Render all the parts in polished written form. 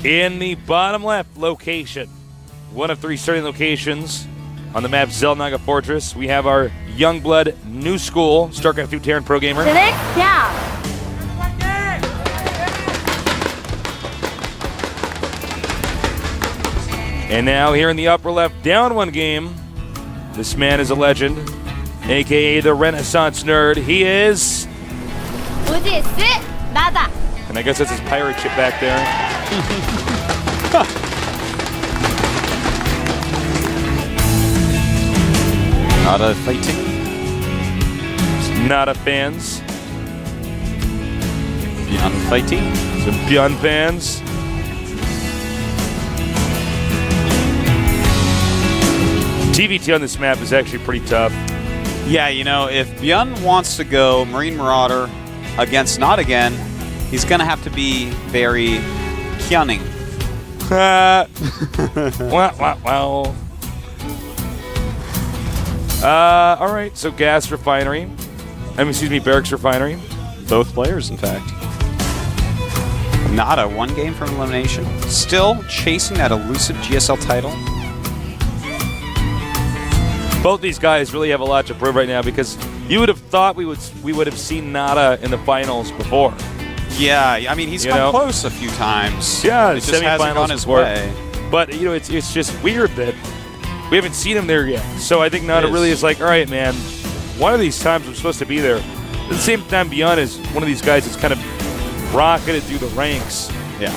In the bottom left location, one of 3 starting locations on the map Zelnaga Fortress, we have our Youngblood New School Starcraft 2 Terran Pro Gamer. Yeah. And now here in the upper left, down 1 game, this man is a legend, a.k.a. the Renaissance Nerd. He is... Nada. And I guess that's his pirate ship back there. Nada fighting. Nada fans. Byun fighting. Some Byun fans. TVT on this map is actually pretty tough. Yeah, you know, if Byun wants to go Marine Marauder against Not again, he's going to have to be very cunning. Well. All right, so Gas Refinery. Excuse me, Barracks Refinery. Both players, in fact. Nada, 1 game from elimination. Still chasing that elusive GSL title. Both these guys really have a lot to prove right now because you would have thought we would have seen Nada in the finals before. Yeah, I mean, he's come close a few times. Yeah, it just hasn't gone his way. But, you know, it's just weird that we haven't seen him there yet. So I think Nada really is like, all right, man, one of these times I'm supposed to be there. At the same time, Byun is one of these guys that's kind of rocketed through the ranks. Yeah.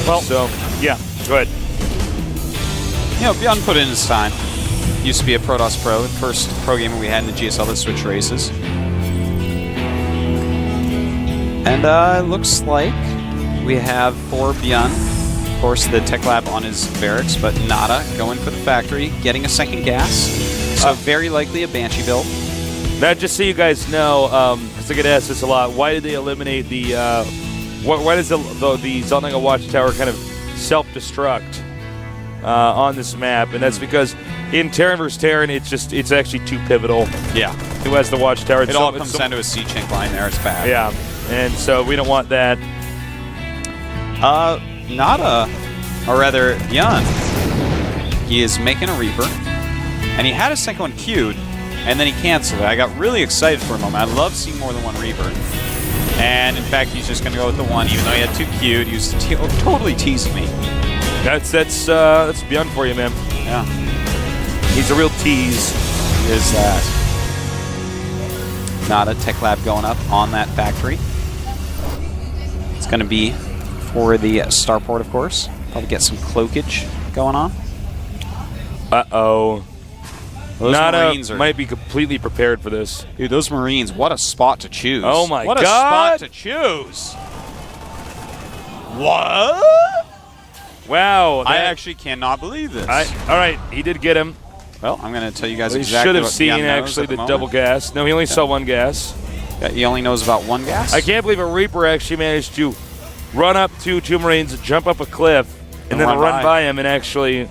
Well, so, yeah, go ahead. You know, Byun put in his time. Used to be a Protoss Pro, the first pro gamer we had in the GSL that switched races. And it looks like we have for Byun, of course, the tech lab on his barracks, but Nada going for the factory, getting a second gas. So very likely a Banshee build. Now, just so you guys know, because I get asked this a lot, why did they eliminate the? Why does the Zelnaga Watchtower kind of self-destruct on this map? And that's because in Terran vs. Terran, it's actually too pivotal. Yeah. Who has the Watchtower? It all comes down to a siege tank line there. It's bad. Yeah. And so we don't want that. Nada, or rather Byun, he is making a Reaper, and he had a second one queued, and then he canceled it. I got really excited for a moment. I love seeing more than 1 Reaper. And in fact, he's just going to go with the 1, even though he had 2 queued. He was totally teasing me. That's Byun for you, man. Yeah. He's a real tease. Is that. Nada, Tech Lab going up on that factory. It's going to be for the starport, of course. Probably get some cloakage going on. Uh-oh. Those Nada might be completely prepared for this. Dude, those Marines, what a spot to choose. Oh my God. What a spot to choose. What? Wow. I actually cannot believe this. All right, he did get him. Well, I'm going to tell you guys He exactly should have what seen Byun knows actually at the moment. double gas. No, he only saw 1 gas. Yeah, he only knows about 1 gas? I can't believe a Reaper actually managed to run up to 2 Marines, jump up a cliff, and then run by him and actually,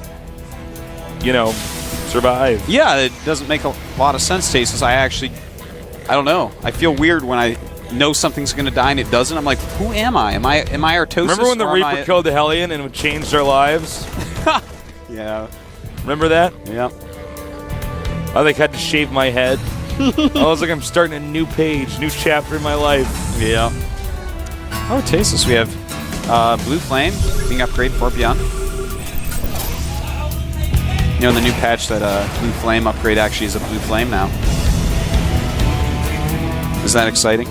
you know, survive. Yeah, it doesn't make a lot of sense, Stasis. I don't know. I feel weird when I know something's going to die and it doesn't. I'm like, who am I? Am I Artosis? Remember when the Reaper killed the Hellion and it changed our lives? Yeah. Remember that? Yeah. I like had to shave my head. I was like, I'm starting a new page, new chapter in my life. Yeah. Oh, Tasteless. We have Blue Flame being upgraded for Byun. You know, in the new patch that Blue Flame upgrade actually is a Blue Flame now. Is that exciting?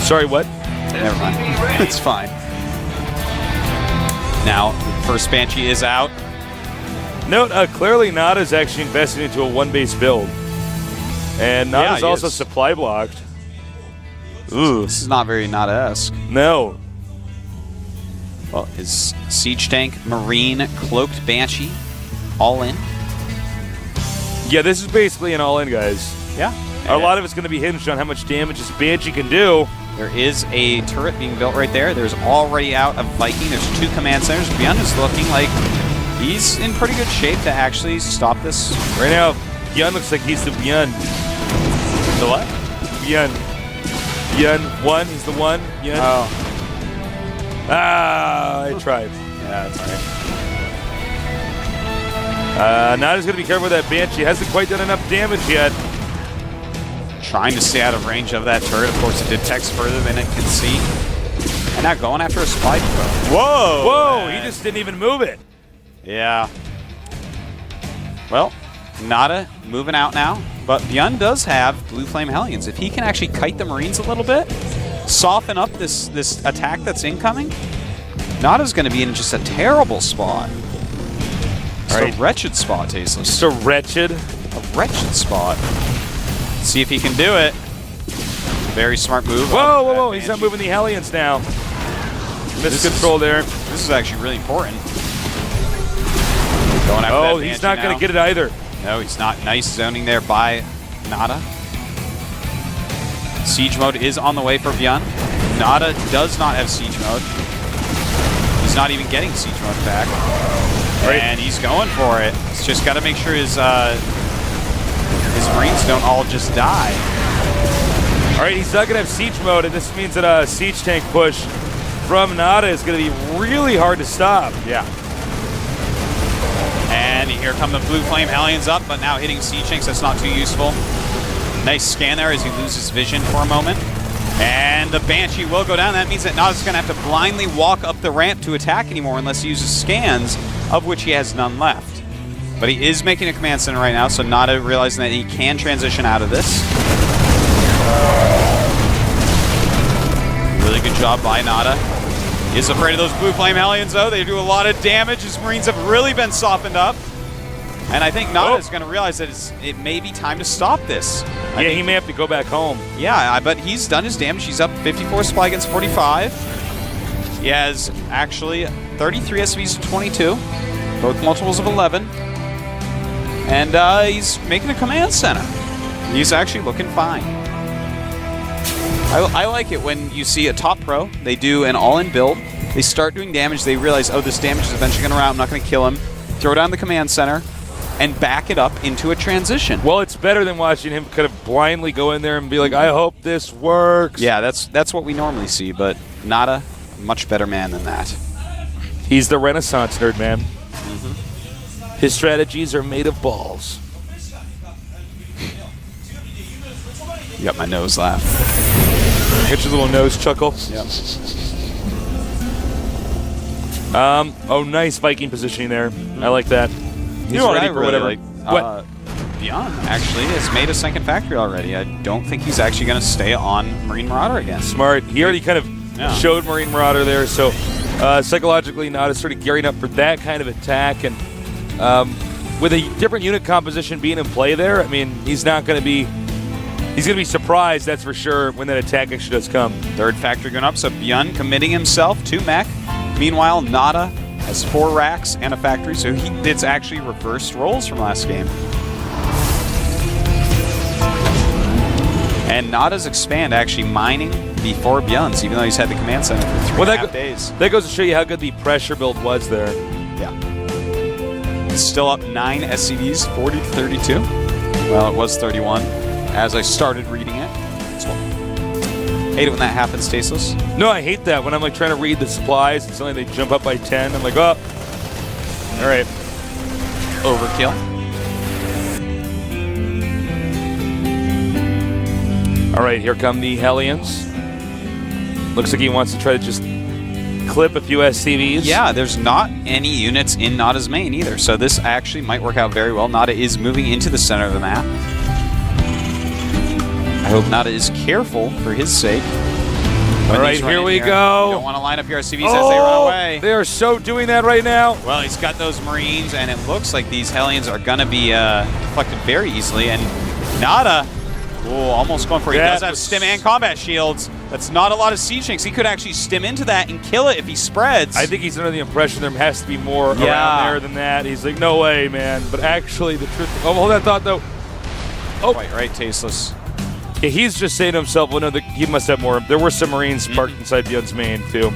Sorry, what? Never mind. It's fine. Now, the first Banshee is out. Note, clearly Nada's actually invested into a 1-base build. And Nada's also supply blocked. Ooh. This is not very Nada-esque. No. Well, his Siege Tank, Marine, Cloaked Banshee, all in. Yeah, this is basically an all-in, guys. Yeah. A lot of it's going to be hinged on how much damage this Banshee can do. There is a turret being built right there. There's already out a Viking. There's 2 command centers. Byun is looking like he's in pretty good shape to actually stop this. Right now, Byun looks like he's the Byun. The what? Byun. Byun 1, he's the 1. Byun. Oh. Ah, I tried. Yeah, that's all right. Nada's going to be careful with that Banshee. Hasn't quite done enough damage yet. Trying to stay out of range of that turret. Of course, it detects further than it can see. And now going after a supply depot. Whoa! Whoa! He just didn't even move it. Yeah. Well, Nada moving out now. But Byun does have Blue Flame Hellions. If he can actually kite the Marines a little bit, soften up this attack that's incoming, Nada's going to be in just a terrible spot. Just a wretched spot, Tasteless. Just a wretched spot. See if he can do it. Very smart move. Whoa, whoa, whoa. He's not moving the Hellions now. Miscontrol there. This is actually really important. Going after that he's not going to get it either. No, he's not. Nice zoning there by Nada. Siege mode is on the way for Byun. Nada does not have siege mode. He's not even getting siege mode back. And he's going for it. He's just got to make sure his Marines don't all just die. All right, he's not going to have siege mode, and this means that a siege tank push from Nada is going to be really hard to stop. Yeah. And here come the Blue Flame Hellions up, but now hitting siege tanks, that's not too useful. Nice scan there as he loses vision for a moment. And the Banshee will go down. That means that Nada's going to have to blindly walk up the ramp to attack anymore unless he uses scans, of which he has none left. But he is making a command center right now, so Nada realizing that he can transition out of this. Really good job by Nada. He is afraid of those Blue Flame Hellions, though. They do a lot of damage. His Marines have really been softened up. And I think Nada is going to realize that it may be time to stop this. Yeah, he may have to go back home. Yeah, but he's done his damage. He's up 54 supply against 45. He has actually 33 SCVs to 22, both multiples of 11. And he's making a command center. He's actually looking fine. I like it when you see a top pro, they do an all-in build, they start doing damage, they realize, oh, this damage is eventually going to run out, I'm not going to kill him, throw down the command center, and back it up into a transition. Well, it's better than watching him kind of blindly go in there and be like, I hope this works. Yeah, that's what we normally see, but Nada, a much better man than that. He's the Renaissance nerd, man. His strategies are made of balls. You got my nose laugh. Get your little nose chuckle. Yep. Oh, nice Viking positioning there. I like that. He's ready for whatever. What? Byun actually has made a second factory already. I don't think he's actually going to stay on Marine Marauder again. Smart. He already kind of showed Marine Marauder there, so psychologically Nada's sort of gearing up for that kind of attack, and with a different unit composition being in play there, I mean, he's not going to be. He's going to be surprised, that's for sure, when that attack actually does come. Third factory going up, so Byun committing himself to mech. Meanwhile, Nada has 4 racks and a factory, so it's actually reversed roles from last game. And Nada's expand actually mining before Byun's, even though he's had the command center for 3.5 days. That goes to show you how good the pressure build was there. Yeah. It's still up 9 SCVs, 40 to 32. Well, it was 31. As I started reading it. Hate it when that happens, Tasteless. No, I hate that. When I'm like trying to read the supplies and suddenly they jump up by 10, I'm like, oh. All right. Overkill. All right, here come the Hellions. Looks like he wants to try to just clip a few SCVs. Yeah, there's not any units in Nada's main either, so this actually might work out very well. Nada is moving into the center of the map. I hope Nada is careful for his sake. All right, here we go. You don't want to line up your SCVs as they run away. They are so doing that right now. Well, he's got those Marines, and it looks like these Hellions are going to be deflected very easily. And Nada, almost going for it. He does have stim and combat shields. That's not a lot of siege tanks. He could actually stim into that and kill it if he spreads. I think he's under the impression there has to be more around there than that. He's like, no way, man. But actually, the truth. Oh, hold that thought, though. Oh, quite right, Tasteless. Yeah, he's just saying to himself, well, no, he must have more. There were some Marines parked inside Byun's main, too.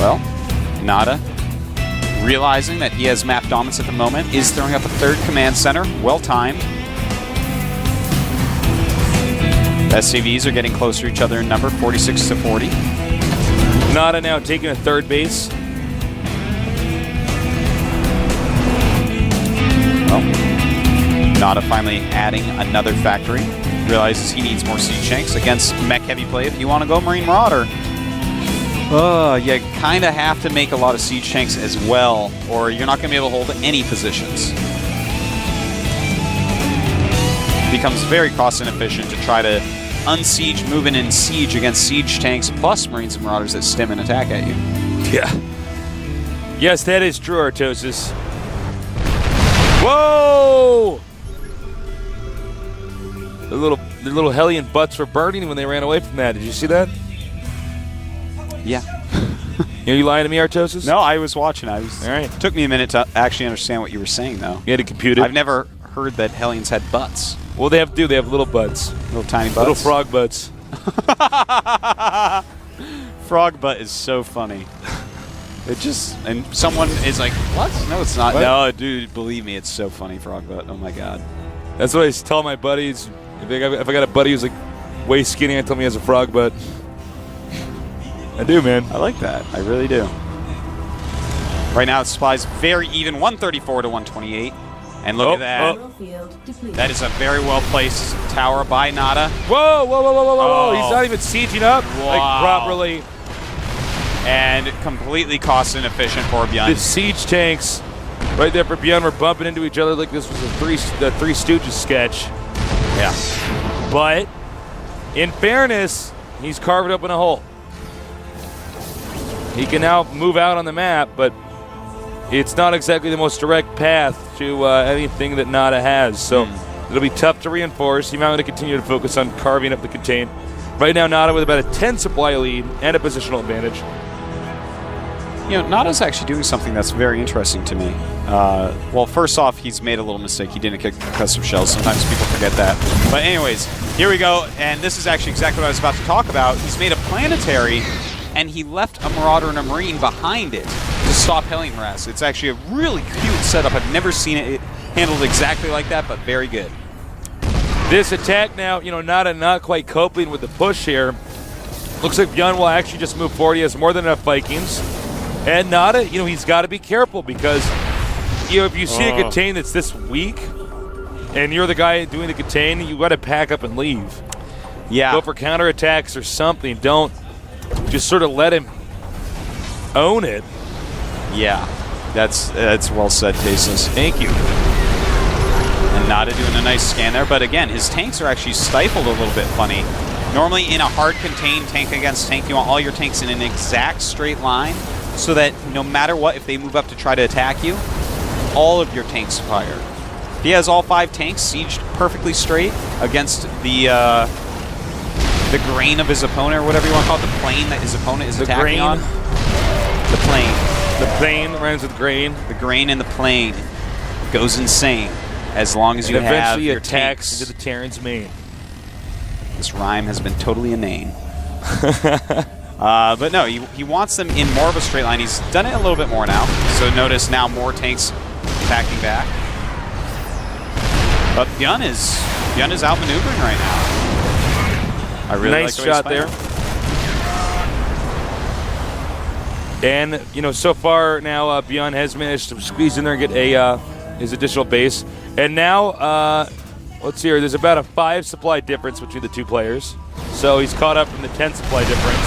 Well, Nada, realizing that he has map dominance at the moment, is throwing up a third command center. Well-timed. SCVs are getting closer to each other in number, 46 to 40. Nada now taking a third base. Well, Nada finally adding another factory. Realizes he needs more siege tanks against mech heavy play. If you want to go Marine Marauder, you kind of have to make a lot of siege tanks as well, or you're not going to be able to hold any positions. It becomes very cost inefficient to try to unsiege, move in and siege against siege tanks plus Marines and Marauders that stim and attack at you. Yeah. Yes, that is true, Artosis. Whoa! The little Hellion butts were burning when they ran away from that. Did you see that? Yeah. Are you lying to me, Artosis? No, I was watching. All right. Took me a minute to actually understand what you were saying, though. You had to compute it. I've never heard that Hellions had butts. Well, they have little butts. Little tiny butts? Little frog butts. Frog butt is so funny. And someone is like, what? No, it's not. What? No, dude, believe me, it's so funny, frog butt. Oh, my God. That's what I tell my buddies. If I got a buddy who's like way skinny, I tell him he has a frog butt. I do, man. I like that. I really do. Right now, the supply's very even, 134 to 128. And look at that. That is a very well-placed tower by Nada. Whoa, whoa, whoa, whoa, whoa, whoa. Oh. He's not even sieging up like properly. And completely cost inefficient for Byun. The siege tanks right there for Byun were bumping into each other like this was the Three Stooges sketch. Yeah. But in fairness, he's carved open a hole. He can now move out on the map, but it's not exactly the most direct path to anything that Nada has. So it'll be tough to reinforce. He might want to continue to focus on carving up the contain. Right now, Nada with about a 10 supply lead and a positional advantage. You know, Nada's actually doing something that's very interesting to me. Well, first off, he's made a little mistake. He didn't kick custom shells. Sometimes people forget that. But anyways, here we go. And this is actually exactly what I was about to talk about. He's made a planetary, and he left a Marauder and a Marine behind it to stop Hellion harass. It's actually a really cute setup. I've never seen it handled exactly like that, but very good. This attack now, Nada not quite coping with the push here. Looks like Byun will actually just move forward. He has more than enough Vikings. And Nada, he's got to be careful because, if you see a contain that's this weak and you're the guy doing the contain, you got to pack up and leave. Yeah. Go for counterattacks or something. Don't just sort of let him own it. Yeah. That's well said, Tasteless. Thank you. And Nada doing a nice scan there. But again, his tanks are actually stifled a little bit funny. Normally in a hard contained tank against tank, you want all your tanks in an exact straight line so that no matter what, if they move up to try to attack you, all of your tanks fire. If he has all 5 tanks sieged perfectly straight against the grain of his opponent, or whatever you want to call it, the plane that his opponent is attacking on. The plane. The plane rhymes with grain. The grain in the plane goes insane as long as you have eventually your attacks tanks. into the Terran's main. This rhyme has been totally inane. But no, he wants them in more of a straight line. He's done it a little bit more now. So notice now more tanks attacking back. But Byun is outmaneuvering right now. I really nice like the way shot there. And so far now, Byun has managed to squeeze in there and get his additional base. And now, let's see here. There's about a 5 supply difference between the two players. So he's caught up from the 10 supply difference.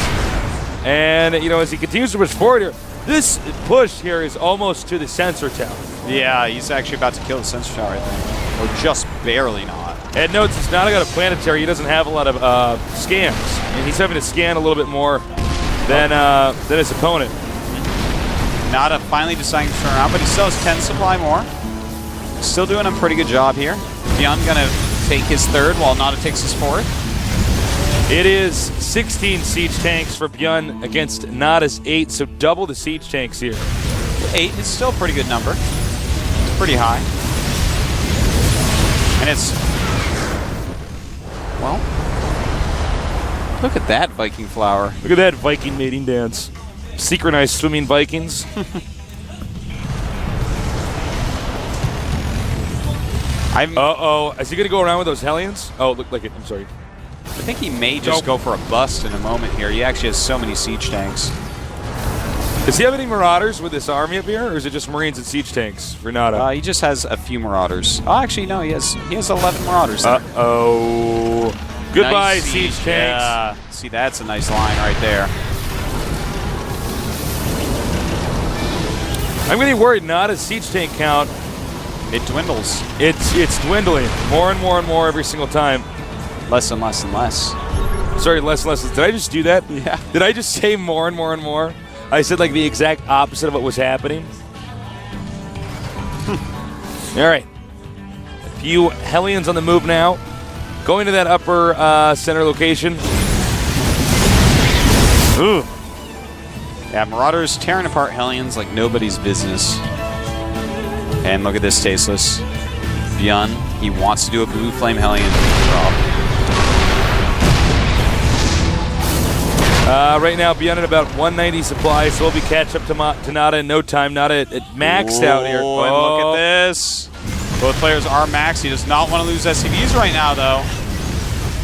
And as he continues to push forward here, this push here is almost to the sensor tower. Yeah, he's actually about to kill the sensor tower, I think. Or just barely not. And notice he's not got a planetary. He doesn't have a lot of scans. And he's having to scan a little bit more than his opponent. Nada finally deciding to turn around, but he still has 10 supply more. Still doing a pretty good job here. Byun gonna take his 3rd while Nada takes his 4th. It is 16 siege tanks for Byun against Nada's 8, so double the siege tanks here. 8 is still a pretty good number. It's pretty high. And it's... Well... Look at that Viking flower. Look at that Viking mating dance. Synchronized swimming Vikings. Uh-oh. Is he going to go around with those Hellions? Oh, it looked like it. I'm sorry. I think he may just go for a bust in a moment here. He actually has so many siege tanks. Does he have any Marauders with this army up here, or is it just Marines and siege tanks for Nada? He just has a few Marauders. Oh, actually, no, he has 11 Marauders there. Uh-oh. Goodbye, Nice siege tanks. Yeah. See, that's a nice line right there. I'm getting worried. Nada's siege tank count, It dwindles. it's dwindling more and more and more every single time. Less and less and less. Sorry, less and less. Did I just do that? Yeah. Did I just say more and more and more? I said like the exact opposite of what was happening. All right. A few Hellions on the move now. Going to that upper center location. Ooh. Yeah, Marauders tearing apart Hellions like nobody's business. And look at this, Tasteless. Byun, he wants to do a Blue Flame Hellion drop. Right now, Byun at about 190 supply, so we'll be catch up to Nada in no time. Nada at maxed out here. And look at this. Both players are maxed. He does not want to lose SCVs right now, though.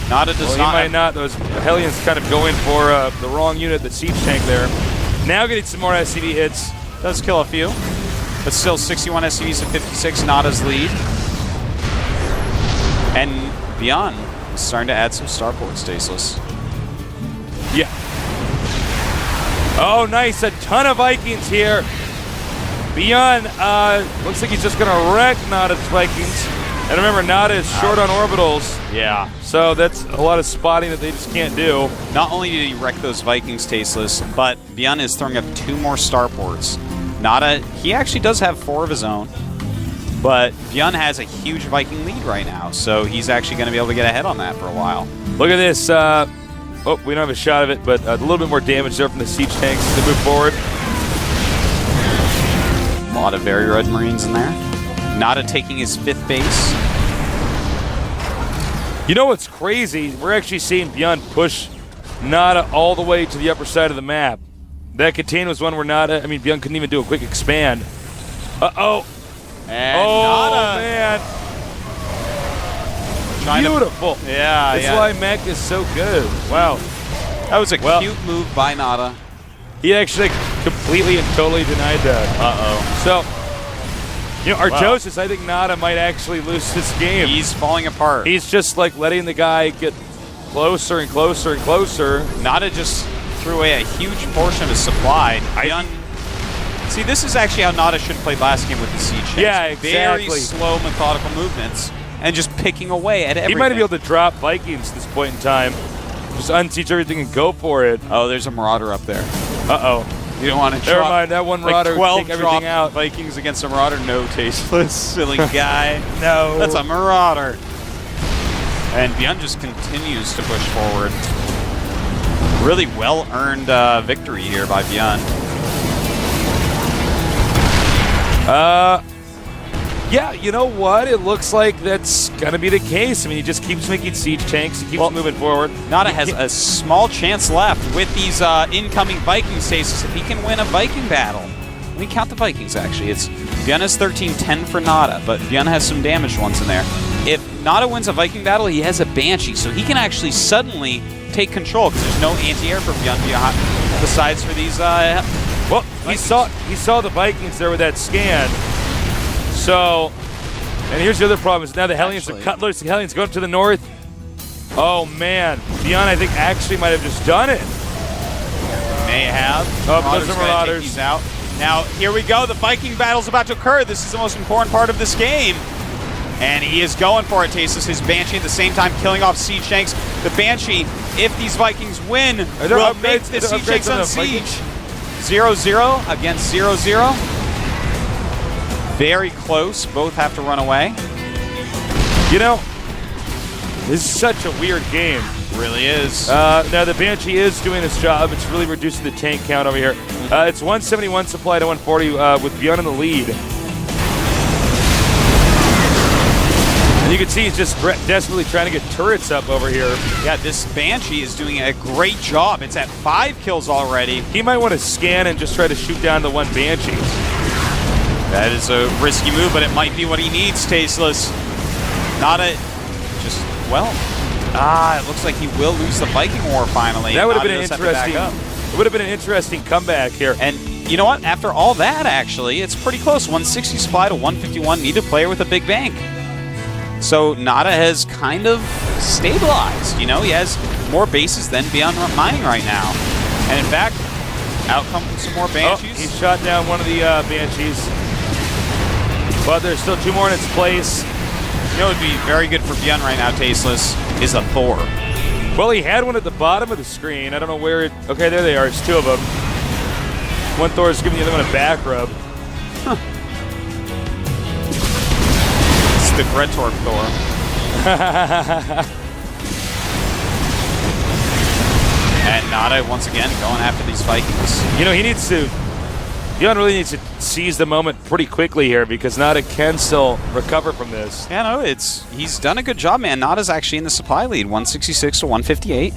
Nada does not. He might not. Those Hellions kind of going for the wrong unit, the siege tank there. Now getting some more SCV hits. Does kill a few. But still 61 SCVs to 56, Nada's lead. And Byun is starting to add some starports, Tasteless. Yeah. Oh, nice. A ton of Vikings here. Byun looks like he's just going to wreck Nada's Vikings. And remember, Nada is short on orbitals. Yeah. So that's a lot of spotting that they just can't do. Not only did he wreck those Vikings, Tasteless, but Byun is throwing up 2 more starports. Nada, he actually does have 4 of his own. But Byun has a huge Viking lead right now. So he's actually going to be able to get ahead on that for a while. Look at this. Oh, we don't have a shot of it, but a little bit more damage there from the siege tanks as they move forward. A lot of very red Marines in there. Nada taking his 5th base. You know what's crazy? We're actually seeing Byun push Nada all the way to the upper side of the map. That contain was one where Byun couldn't even do a quick expand. Uh-oh. And oh, Nada. Man. Beautiful. Yeah, That's why Mech is so good. Wow. That was a cute move by Nada. He actually completely and totally denied that. Uh-oh. So, Artosis, I think Nada might actually lose this game. He's falling apart. He's just like letting the guy get closer and closer and closer. Nada just threw away a huge portion of his supply. See, this is actually how Nada should have played last game with the siege tanks. Yeah, exactly. Very slow, methodical movements, and just picking away at everything. He might be able to drop Vikings at this point in time. Just unsiege everything and go for it. Oh, there's a Marauder up there. Uh-oh. You don't want to Never mind, that one Marauder like 12 take everything out. Vikings against a Marauder? No, Tasteless, silly guy. No. That's a Marauder. And Byun just continues to push forward. Really well-earned victory here by Byun. Yeah, you know what? It looks like that's going to be the case. I mean, he just keeps making siege tanks. He keeps moving forward. Nada has a small chance left with these incoming Viking stasis if he can win a Viking battle. Let me count the Vikings, actually. It's Byun has 13-10 for Nada, but Byun has some damaged ones in there. If Nada wins a Viking battle, he has a Banshee, so he can actually suddenly take control because there's no anti-air for Byun besides for these Well, he saw the Vikings there with that scan. So, and here's the other problem is now the Hellions are cut loose. The Hellions go up to the north. Oh, man. Byun, I think, actually might have just done it. May have. Oh, those are Marauders. He's out. Now, here we go. The Viking battle's about to occur. This is the most important part of this game. And he is going for it, Tasteless. His Banshee at the same time killing off siege tanks. The Banshee, if these Vikings win, will make the siege tanks on siege. 0-0 against 0-0. Very close. Both have to run away. You know, this is such a weird game. Really is. Now, the Banshee is doing its job. It's really reducing the tank count over here. It's 171 supply to 140 with Byun in the lead. And you can see he's just desperately trying to get turrets up over here. Yeah, this Banshee is doing a great job. It's at 5 kills already. He might want to scan and just try to shoot down the one Banshee. That is a risky move, but it might be what he needs, Tasteless. Nada just, well, it looks like he will lose the Viking War finally. That would have been an interesting. It would have been an interesting comeback here. And you know what? After all that, actually, it's pretty close. 160 supply to 151. Need a player with a big bank. So Nada has kind of stabilized. You know, he has more bases than Byun mining right now. And in fact, out come some more Banshees. Oh, he shot down one of the Banshees. But there's still 2 more in its place. You know what would be very good for Byun right now, Tasteless, is a Thor. Well, he had one at the bottom of the screen. I don't know where it... Okay, there they are. It's 2 of them. One Thor is giving the other one a back rub. Huh. It's the Gretorp Thor. And Nada, once again, going after these Vikings. You know, he needs to... Byun really needs to seize the moment pretty quickly here because Nada can still recover from this. Yeah, no, he's done a good job, man. Nada's actually in the supply lead, 166 to 158.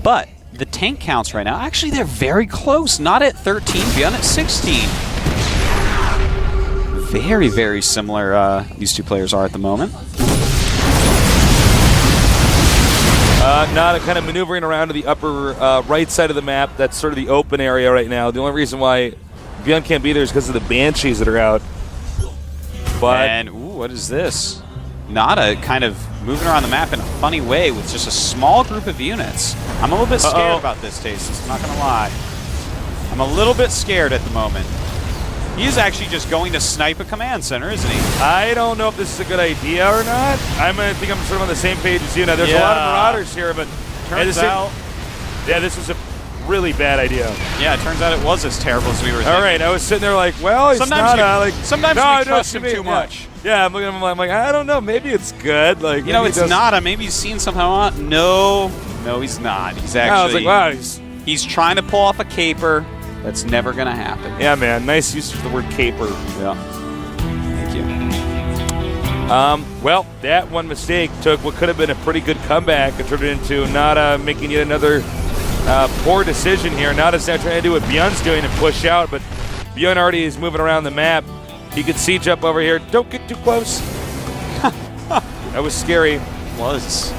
But the tank counts right now, actually, they're very close. Nada at 13, Byun at 16. Very, very similar these two players are at the moment. Nada kind of maneuvering around to the upper right side of the map. That's sort of the open area right now. The only reason why Byun can't be there is because of the Banshees that are out. But and, ooh, what is this? Nada kind of moving around the map in a funny way with just a small group of units. I'm a little bit scared about this, Tasteless. I'm not going to lie. I'm a little bit scared at the moment. He's actually just going to snipe a command center, isn't he? I don't know if this is a good idea or not. I think I'm sort of on the same page as you. Now, there's a lot of Marauders here, but turns out... Yeah, this was a really bad idea. Yeah, it turns out it was as terrible as we were thinking. All right, I was sitting there like, well, it's sometimes not. Sometimes we trust him too much. Yeah, I'm looking at him, I'm like, I don't know, maybe it's good. Like, you know, it's Nada. Maybe he's seen somehow. No, he's not. He's actually... I was like, wow, he's trying to pull off a caper. That's never going to happen. Yeah, man. Nice use of the word caper. Yeah. Thank you. Well, that one mistake took what could have been a pretty good comeback and turned it into Nada making yet another poor decision here. Nada's now trying to do what Byun's doing and push out, but Byun already is moving around the map. He could siege up over here. Don't get too close. That was scary. It was.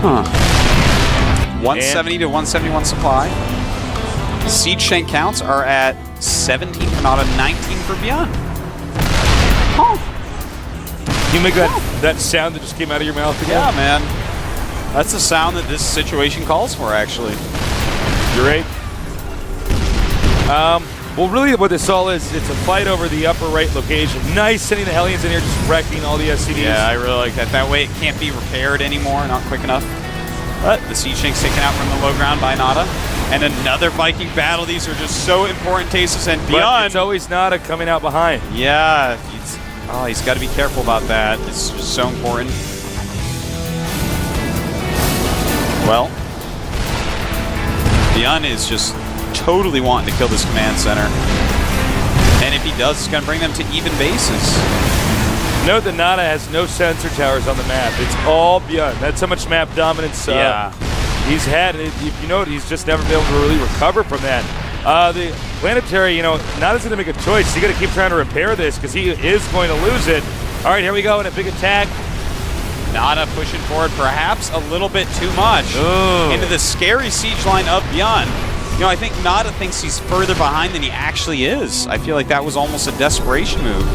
Huh. 170 to 171 supply. Siege shank counts are at 17 for Nada, 19 for Byun. Can you make that sound that just came out of your mouth again? Yeah, man. That's the sound that this situation calls for, actually. You're right. Well, really what this all is, it's a fight over the upper right location. Nice sending the Hellions in here, just wrecking all the SCVs. Yeah, I really like that. That way it can't be repaired anymore, not quick enough. But the Siege Shank's taken out from the low ground by Nada. And another Viking battle. These are just so important, Tasteless, and Byun. It's always Nada coming out behind. Yeah. He's got to be careful about that. It's just so important. Well, Byun is just totally wanting to kill this command center. And if he does, it's going to bring them to even bases. Note that Nada has no sensor towers on the map. It's all Byun. That's how much map dominance he's had. If you note, he's just never been able to really recover from that. The planetary, Nada's going to make a choice. He's going to keep trying to repair this because he is going to lose it. All right, here we go in a big attack. Nada pushing forward perhaps a little bit too much into the scary siege line of Byun. I think Nada thinks he's further behind than he actually is. I feel like that was almost a desperation move.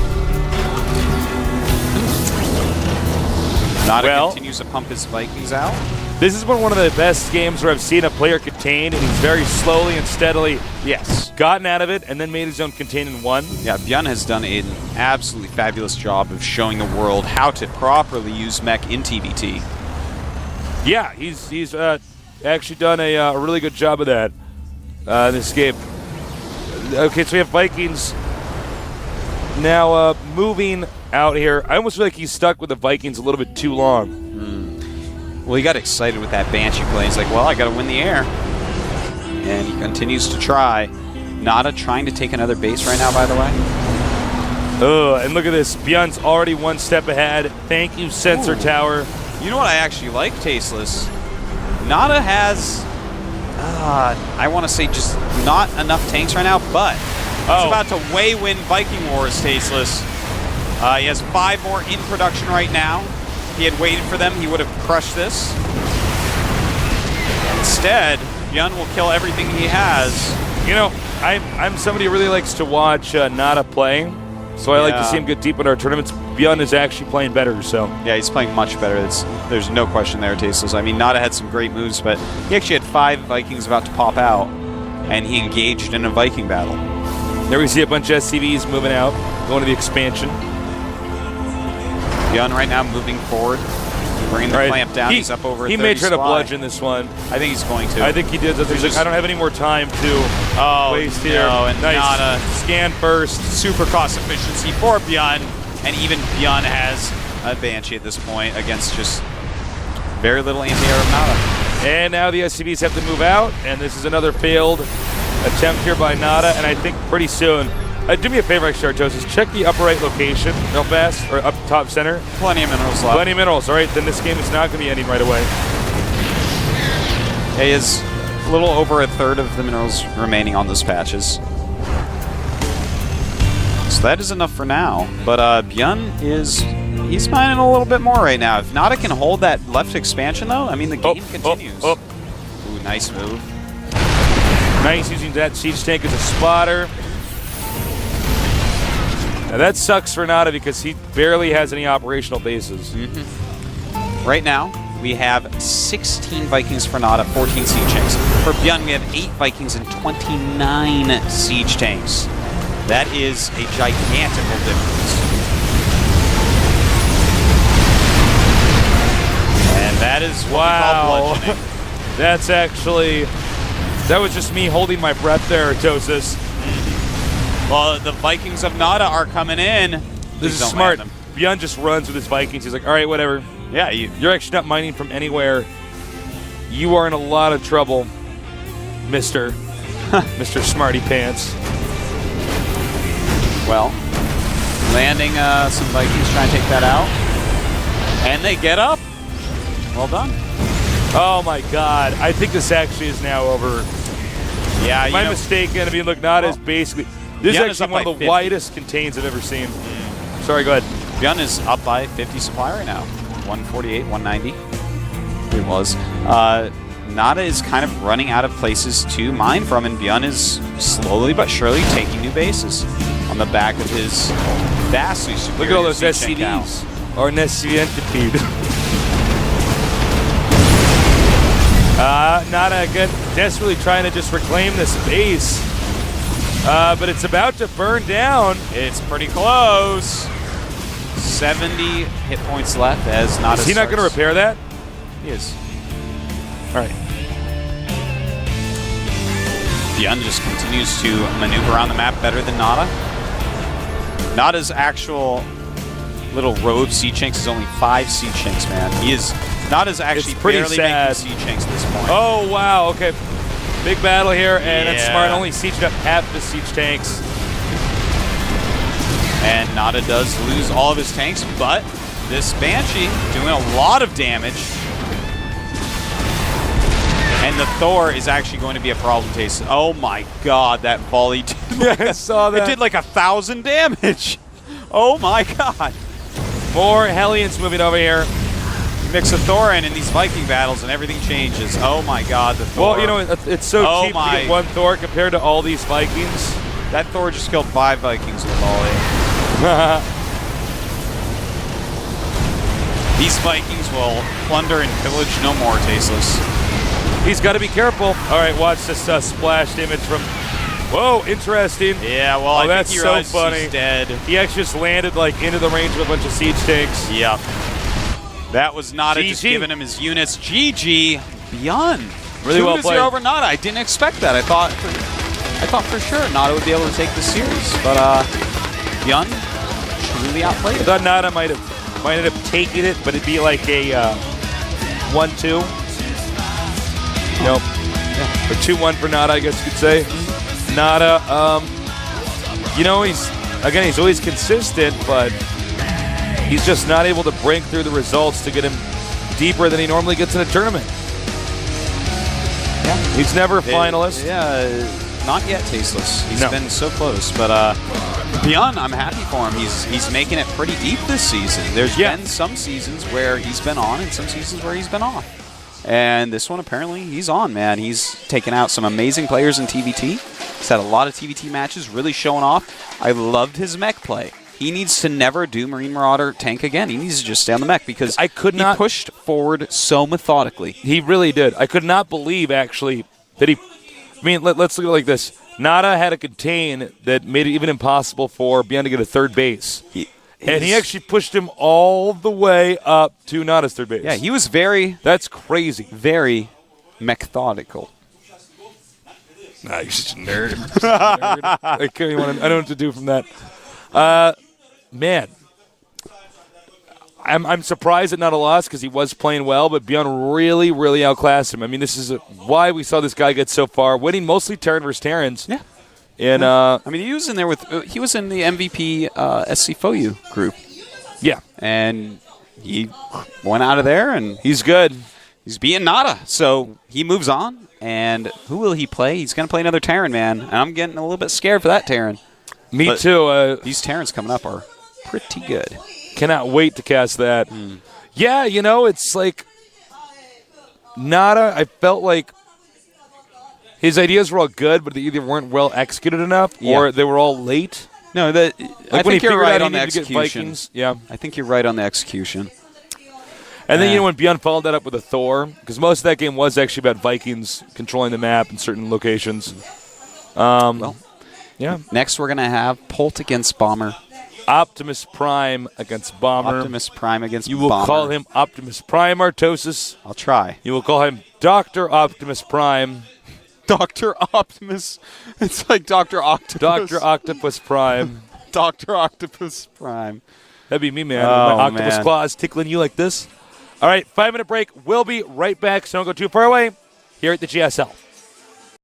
Nada continues to pump his Vikings out. This is one of the best games where I've seen a player contained, and he's very slowly and steadily gotten out of it and then made his own contain and won. Yeah, Byun has done an absolutely fabulous job of showing the world how to properly use mech in TVT. Yeah, he's actually done a really good job of that in this game. Okay, so we have Vikings now moving out here. I almost feel like he's stuck with the Vikings a little bit too long. Well, he got excited with that Banshee play. He's like, well, I got to win the air. And he continues to try. Nada trying to take another base right now, by the way. Oh, and look at this. Byun's already one step ahead. Thank you, Sensor Tower. You know what I actually like, Tasteless? Nada has, I want to say just not enough tanks right now, but he's about to way win Viking Wars, Tasteless. He has 5 more in production right now. If he had waited for them, he would have crushed this. Instead, Byun will kill everything he has. You know, I'm somebody who really likes to watch Nada play, so I like to see him get deep in our tournaments. Byun is actually playing better, so. Yeah, he's playing much better. There's no question there, Tasteless. I mean, Nada had some great moves, but he actually had 5 Vikings about to pop out, and he engaged in a Viking battle. There we see a bunch of SCVs moving out, going to the expansion. Byun right now moving forward, bringing the clamp down. He's up over 30 He may try to supply. bludgeon this one. I think he's going to. I think he did. He's like, I don't have any more time to waste here. And nice. Nada. Scan first. Super cost efficiency for Byun, and even Byun has a Banshee at this point against just very little anti-air of Nada. And now the SCVs have to move out, and this is another failed attempt here by Nada, and I think pretty soon. Do me a favor, Artosis. Check the upper right location real fast, or up top center. Plenty of minerals left. Plenty of minerals. All right, then this game is not going to be ending right away. He is a little over a third of the minerals remaining on those patches. So that is enough for now. But Byun he's mining a little bit more right now. If Nada can hold that left expansion, though, I mean, the game continues. Ooh, nice move. Nice using that siege tank as a spotter. Now that sucks for Nada because he barely has any operational bases. Right now, we have 16 Vikings for Nada, 14 siege tanks. For Byun, we have 8 Vikings and 29 siege tanks. That is a gigantical difference. And that is what we call bludgeoning. That's actually... That was just me holding my breath there, Artosis. Well, the Vikings of Nada are coming in. This is smart. Byun just runs with his Vikings. He's like, all right, whatever. Yeah, you're actually not mining from anywhere. You are in a lot of trouble, Mr. Mr. Smarty Pants. Well, landing some Vikings trying to take that out. And they get up. Well done. Oh my God. I think this actually is now over. Yeah, Am I mistaken? I mean, look, Nada is basically... This is actually one of the widest contains I've ever seen. Sorry, go ahead. Byun is up by 50 supply right now. 148, 190. It was. Nada is kind of running out of places to mine from, and Byun is slowly but surely taking new bases on the back of his vastly superior. Look at all those SCVs. Or Nescientipede. Nada again, desperately trying to just reclaim this base. But it's about to burn down. It's pretty close. 70 hit points left as Nada. Is he not going to repair that? He is. All right. Byun just continues to maneuver around the map better than Nada. Nada's actual little row of siege tanks is only 5 siege tanks, man. Nada's actually barely making siege tanks at this point. Oh, wow. Okay. Big battle here, and that's smart. Only sieged up half the siege tanks. And Nada does lose all of his tanks, but this Banshee doing a lot of damage. And the Thor is actually going to be a problem, Taste. Oh my God, that volley did I saw that. It did like 1,000 damage. Oh my God. More Hellions moving over here. Mix a Thor in these Viking battles and everything changes. Oh my God, the Thor. Well, you know, it's so cheap to get one Thor compared to all these Vikings. That Thor just killed 5 Vikings with a volley. These Vikings will plunder and pillage no more, Tasteless. He's got to be careful. All right, watch this splashed image from... Whoa, interesting. Yeah, well, I that's think so funny. He's dead. He actually just landed like into the range of a bunch of siege tanks. Yep. That was Nada just giving him his units. GG. Byun. Really well played. 2-0 over Nada. I didn't expect that. I thought for sure Nada would be able to take the series, but Byun truly outplayed it. I thought Nada might end up taking it, but it'd be like a 1-2. Nope. Yeah. Or 2-1 for Nada, I guess you could say. Nada, you know, he's always consistent, but he's just not able to break through the results to get him deeper than he normally gets in a tournament. Yeah. He's never a finalist. Not yet, Tasteless. He's been so close, but Byun, I'm happy for him. He's making it pretty deep this season. There's been some seasons where he's been on and some seasons where he's been off. And this one, apparently, he's on, man. He's taken out some amazing players in TVT. He's had a lot of TVT matches, really showing off. I loved his mech play. He needs to never do Marine Marauder tank again. He needs to just stay on the mech because he pushed forward so methodically. He really did. I could not believe, actually, that he... I mean, let's look at it like this. Nada had a contain that made it even impossible for Byun to get a third base. And he actually pushed him all the way up to Nada's third base. Yeah, he was very... That's crazy. Very methodical. Nah, you're such a nerd. I don't know what to do from that. Man, I'm surprised at Nada lost because he was playing well, but Byun really, really outclassed him. I mean, this is why we saw this guy get so far, winning mostly Terran versus Terrans. Yeah. And I mean, he was in there with he was in the MVP SC Foyu group. Yeah, and he went out of there, and he's good. He's beating Nada, so he moves on. And who will he play? He's going to play another Terran, man. And I'm getting a little bit scared for that Terran. Me too. These Terrans coming up are pretty good. Cannot wait to cast that. Yeah, you know, it's like Nada, I felt like his ideas were all good, but they either weren't well executed enough or they were all late. No, I think you're right on the execution. Yeah. I think you're right on the execution. And then, when Byun followed that up with a Thor, because most of that game was actually about Vikings controlling the map in certain locations. Yeah. Next, we're going to have Polt against Bomber. Optimus Prime against Bomber. Optimus Prime against Bomber. You will call him Optimus Prime Artosis. I'll try. You will call him Dr. Optimus Prime. Dr. Optimus. It's like Dr. Octopus. Dr. Octopus Prime. Dr. Octopus Prime. That'd be me, man. My octopus claws tickling you like this. All right, 5-minute break. We'll be right back, so don't go too far away here at the GSL.